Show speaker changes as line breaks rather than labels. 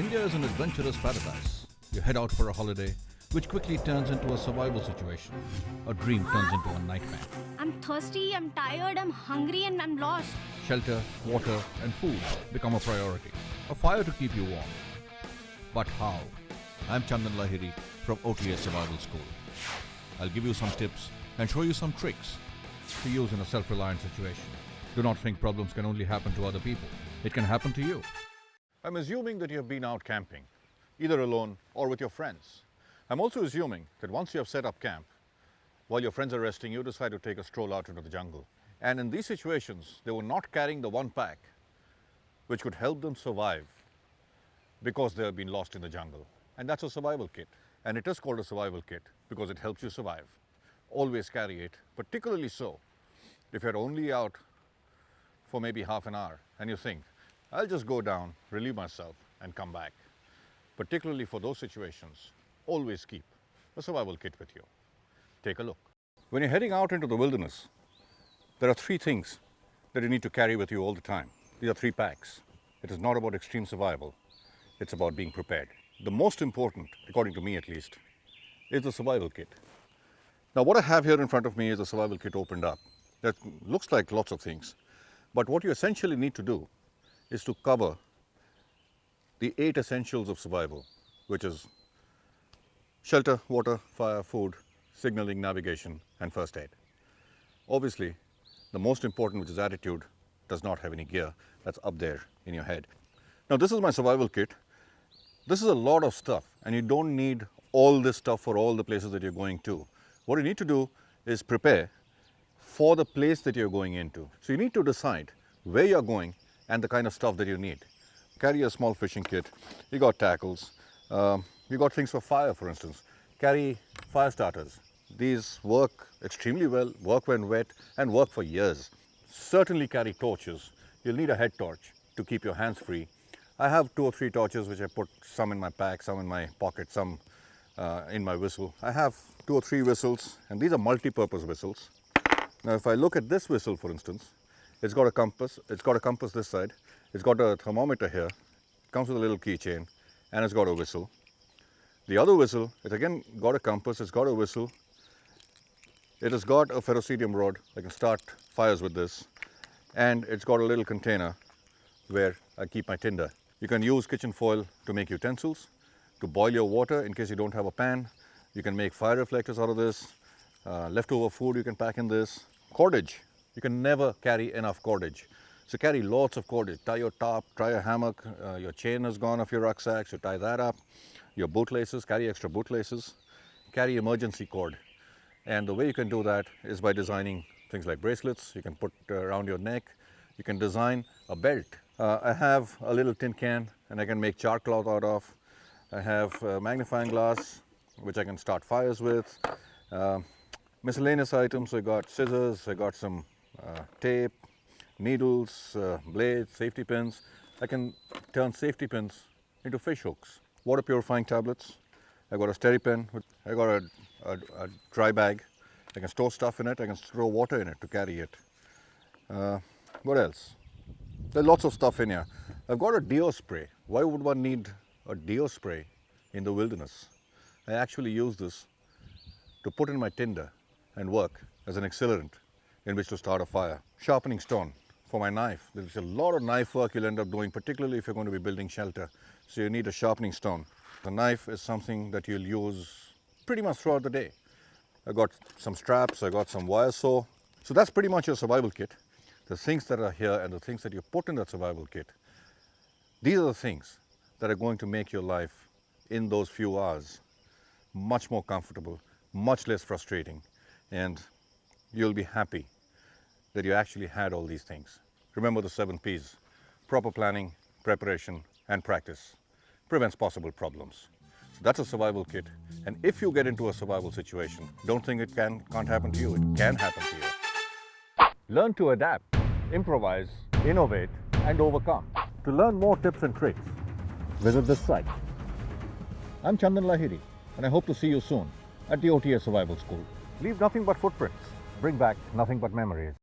India is an adventurous paradise. You head out for a holiday, which quickly turns into a survival situation. A dream turns into a nightmare.
I'm thirsty, I'm tired, I'm hungry, and I'm lost.
Shelter, water, and food become a priority. A fire to keep you warm. But how? I'm Chandan Lahiri from OTS Survival School. I'll give you some tips and show you some tricks to use in a self-reliant situation. Do not think problems can only happen to other people. It can happen to you. I'm assuming that you have been out camping, either alone or with your friends. I'm also assuming that once you have set up camp, while your friends are resting, you decide to take a stroll out into the jungle. And in these situations, they were not carrying the one pack which could help them survive because they have been lost in the jungle. And that's a survival kit. And it is called a survival kit because it helps you survive. Always carry it, particularly so if you're only out for maybe half an hour and you think, I'll just go down, relieve myself and come back. Particularly for those situations, always keep a survival kit with you. Take a look. When you're heading out into the wilderness, there are three things that you need to carry with you all the time. These are three packs. It is not about extreme survival. It's about being prepared. The most important, according to me at least, is the survival kit. Now what I have here in front of me is a survival kit opened up. That looks like lots of things. But what you essentially need to do is to cover the 8 essentials of survival, which is shelter, water, fire, food, signaling, navigation, and first aid. Obviously, the most important, which is attitude, does not have any gear. That's up there in your head. Now, this is my survival kit. This is a lot of stuff, and you don't need all this stuff for all the places that you're going to. What you need to do is prepare for the place that you're going into. So you need to decide where you're going and the kind of stuff that you need. Carry a small fishing kit. You got tackles. You got things for fire, for instance. Carry fire starters. These work extremely well, work when wet, and work for years. Certainly carry torches. You'll need a head torch to keep your hands free. I have 2 or 3 torches, which I put some in my pack, some in my pocket, some in my whistle. I have 2 or 3 whistles, and these are multi-purpose whistles. Now, if I look at this whistle, for instance, it's got a compass. It's got a compass this side. It's got a thermometer here. It comes with a little keychain, and it's got a whistle. The other whistle, it's again got a compass. It's got a whistle. It has got a ferrocerium rod. I can start fires with this, and it's got a little container where I keep my tinder. You can use kitchen foil to make utensils, to boil your water in case you don't have a pan. You can make fire reflectors out of this. Leftover food you can pack in this. Cordage. You can never carry enough cordage. So carry lots of cordage. Tie your top, tie a hammock. Your chain is gone off your rucksack, so tie that up. Your bootlaces, carry extra bootlaces. Carry emergency cord. And the way you can do that is by designing things like bracelets. You can put around your neck. You can design a belt. I have a little tin can and I can make char cloth out of. I have a magnifying glass which I can start fires with. Miscellaneous items, I got scissors, I got some tape, needles, blades, safety pins. I can turn safety pins into fish hooks. Water purifying tablets. I got a SteriPen. I got a dry bag. I can store stuff in it. I can store water in it to carry it. What else? There's lots of stuff in here. I've got a deo spray. Why would one need a deo spray in the wilderness? I actually use this to put in my tinder and work as an accelerant in which to start a fire. Sharpening stone for my knife. There's a lot of knife work you'll end up doing, particularly if you're going to be building shelter. So you need a sharpening stone. The knife is something that you'll use pretty much throughout the day. I got some straps, I got some wire saw. So that's pretty much your survival kit. The things that are here and the things that you put in that survival kit, these are the things that are going to make your life in those few hours much more comfortable, much less frustrating, and you'll be happy that you actually had all these things. Remember the 7 P's. Proper planning, preparation, and practice prevents possible problems. So that's a survival kit. And if you get into a survival situation, don't think it can't happen to you. It can happen to you. Learn to adapt, improvise, innovate, and overcome. To learn more tips and tricks, visit this site. I'm Chandan Lahiri, and I hope to see you soon at the OTS Survival School. Leave nothing but footprints. Bring back nothing but memories.